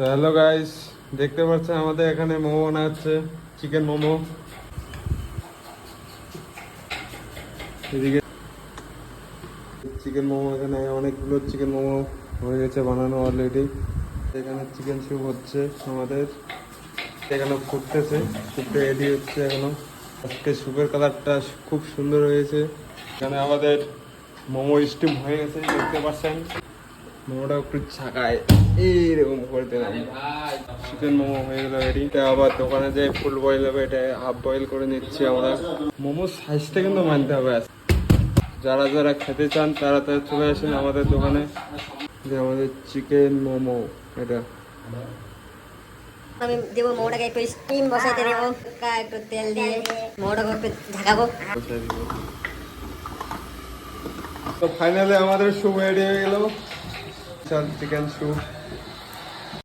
তো hello guys, দেখতে পাচ্ছেন আমাদের এখানে মোমো বানা হচ্ছে, চিকেন মোমো। এদিকে চিকেন মোমো, এখানে অনেকগুলো চিকেন মোমো হয়ে গেছে বানানো অলরেডি। এখানে চিকেন স্যুপ হচ্ছে আমাদের, এখানে ফুটতেছে, স্যুপটা রেডি হচ্ছে এখনো। আজকে স্যুপের কালারটা খুব সুন্দর হয়েছে। এখানে আমাদের মোমো স্টিম হয়ে গেছে, দেখতে পাচ্ছেন। মোমোটা একটু ছাকায় এইরকম করে দিলাম, চিকেন মোমো হয়ে গেল রেডি। আবার দোকানে যে ফুল বয়েল হবে, এটা হাফ বয়েল করে নিচ্ছি আমরা। মোমোর সাইজটা কিন্তু মানতে হবে। যারা যারা খেতে চান তারা তারা চলে আসেন আমাদের দোকানে। যে আমাদের চিকেন মোমো, এটা আমি দেবো মোটাকে একটু স্টিম বসাইতে দেবো, একটু তেল দিয়ে মোটাকে একটু ঢাকাবো। বসাই দিব। তো ফাইনালি আমাদের স্যুপ রেডি হয়ে গেল, চিকেন স্যুপ।